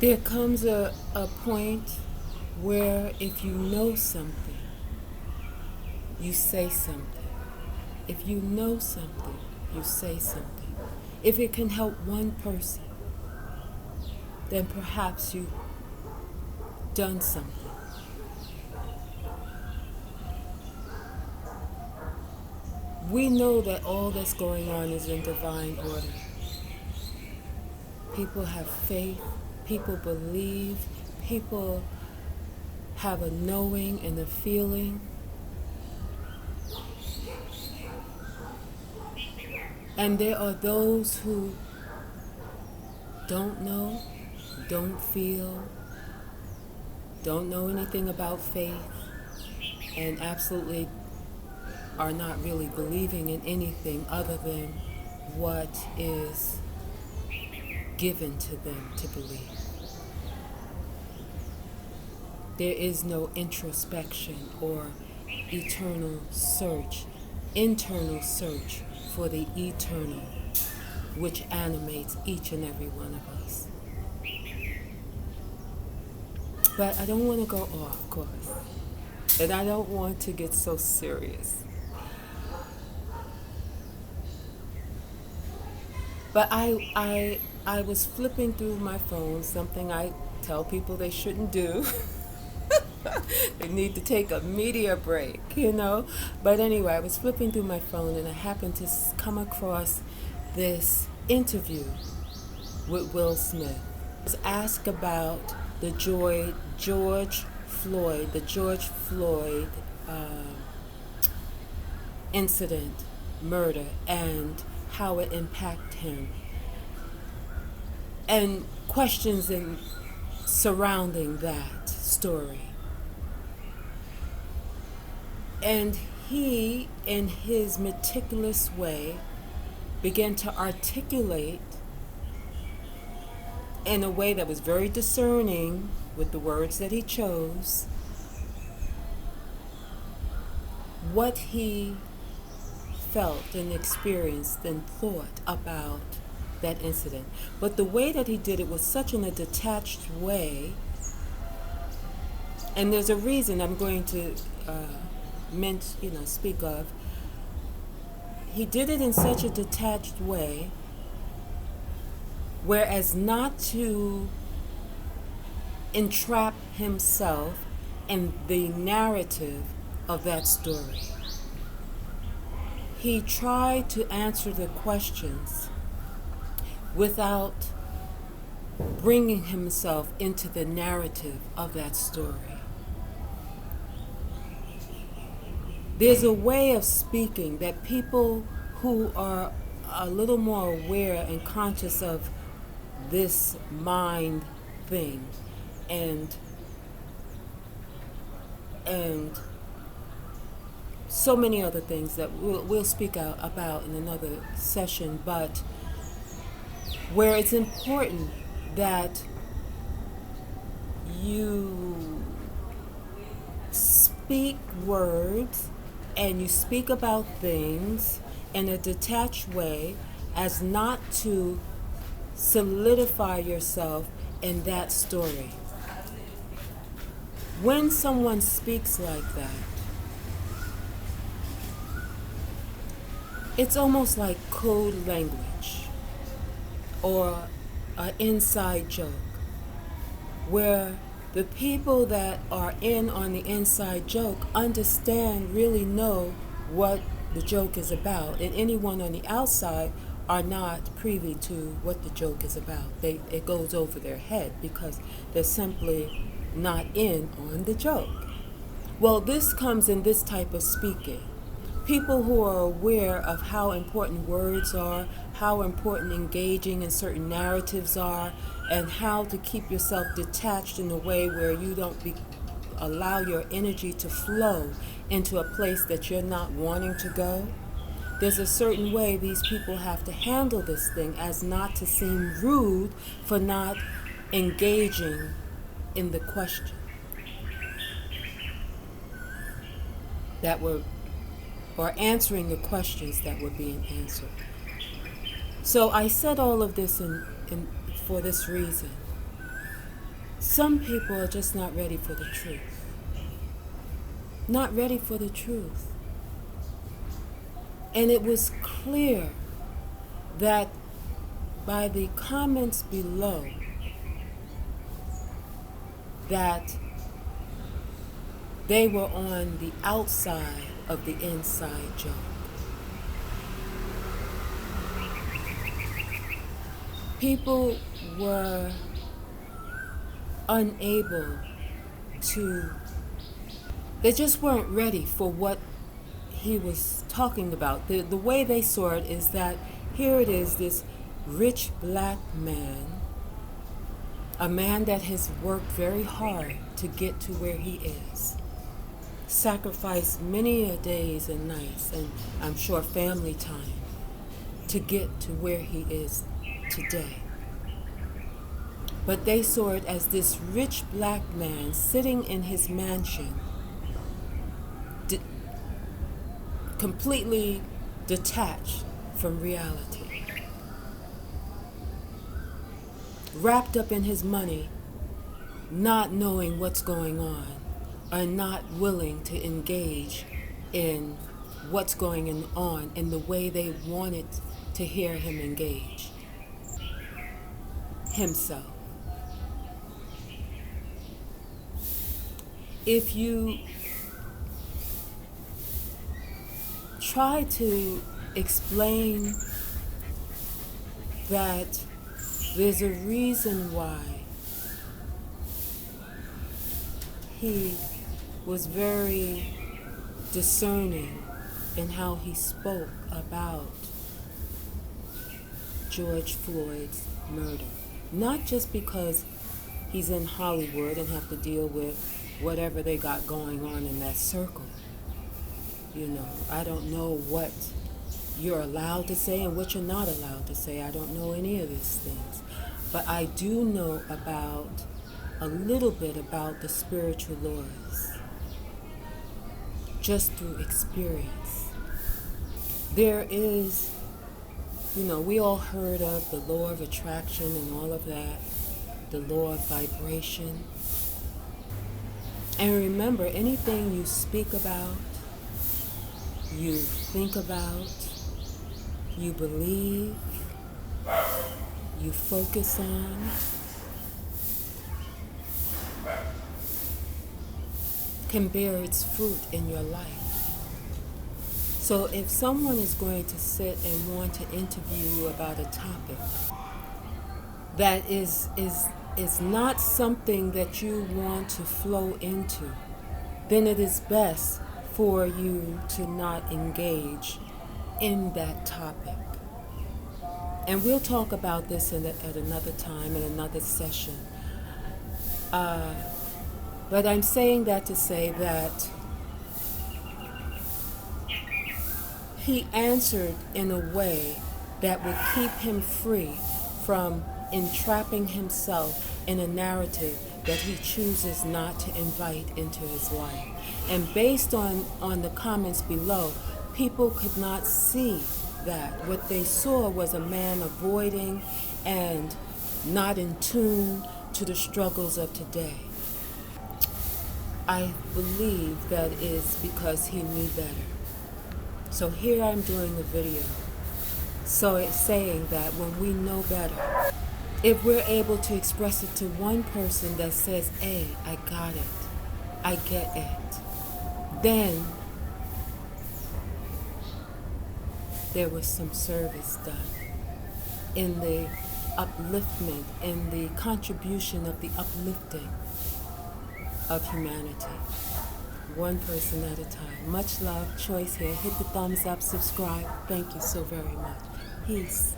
There comes a point where if you know something, you say something. If you know something, you say something. If it can help one person, then perhaps you've done something. We know that all that's going on is in divine order. People have faith, people believe, people have a knowing and a feeling. And there are those who don't know, don't feel, don't know anything about faith, and absolutely are not really believing in anything other than what is given to them to believe. There is no introspection or internal search for the eternal, which animates each and every one of us. But I don't want to go off course, and I don't want to get so serious. But I was flipping through my phone, something I tell people they shouldn't do. They need to take a media break, you know. But anyway, I was flipping through my phone and I happened to come across this interview with Will Smith. He was asked about the George Floyd incident, murder, and how it impacted him, and questions surrounding that story. And he, in his meticulous way, began to articulate in a way that was very discerning with the words that he chose what he felt and experienced and thought about that incident. But the way that he did it was such in a detached way, and there's a reason I'm going to speak of. He did it in such a detached way, whereas not to entrap himself in the narrative of that story. He tried to answer the questions without bringing himself into the narrative of that story. There's a way of speaking that people who are a little more aware and conscious of this mind thing and so many other things that we'll speak about in another session, but where it's important that you speak words and you speak about things in a detached way as not to solidify yourself in that story. When someone speaks like that, it's almost like code language or an inside joke, where the people that are in on the inside joke really know what the joke is about, and anyone on the outside are not privy to what the joke is about. It goes over their head because they're simply not in on the joke. Well, this comes in this type of speaking. People who are aware of how important words are, how important engaging in certain narratives are, and how to keep yourself detached in a way where you don't allow your energy to flow into a place that you're not wanting to go. There's a certain way these people have to handle this thing as not to seem rude for not engaging in the question or answering the questions that were being answered. So I said all of this for this reason. Some people are just not ready for the truth. Not ready for the truth. And it was clear that by the comments below that they were on the outside of the inside joke. People were unable to, they just weren't ready for what he was talking about. The way they saw it is that here it is, this rich black man, a man that has worked very hard to get to where he is, sacrificed many a days and nights, and I'm sure family time, to get to where he is today. But they saw it as this rich black man sitting in his mansion, completely detached from reality, wrapped up in his money, not knowing what's going on, or not willing to engage in what's going on in the way they wanted to hear him engage himself. If you try to explain that there's a reason why he was very discerning in how he spoke about George Floyd's murder. Not just because he's in Hollywood and have to deal with whatever they got going on in that circle. You know, I don't know what you're allowed to say and what you're not allowed to say. I don't know any of these things. But I do know about a little bit about the spiritual laws, just through experience. There is, you know, we all heard of the law of attraction and all of that, the law of vibration. And remember, anything you speak about, you think about, you believe, you focus on, can bear its fruit in your life. So if someone is going to sit and want to interview you about a topic that is not something that you want to flow into, then it is best for you to not engage in that topic. And we'll talk about this at another time, in another session. But I'm saying that to say that he answered in a way that would keep him free from entrapping himself in a narrative that he chooses not to invite into his life. And based on the comments below, people could not see that. What they saw was a man avoiding and not in tune to the struggles of today. I believe that is because he knew better. So here I'm doing a video. So it's saying that when we know better, if we're able to express it to one person that says, hey, I got it, I get it, then there was some service done in the upliftment, in the contribution of the uplifting of humanity. One person at a time. Much love, Choice here. Hit the thumbs up, subscribe. Thank you so very much. Peace.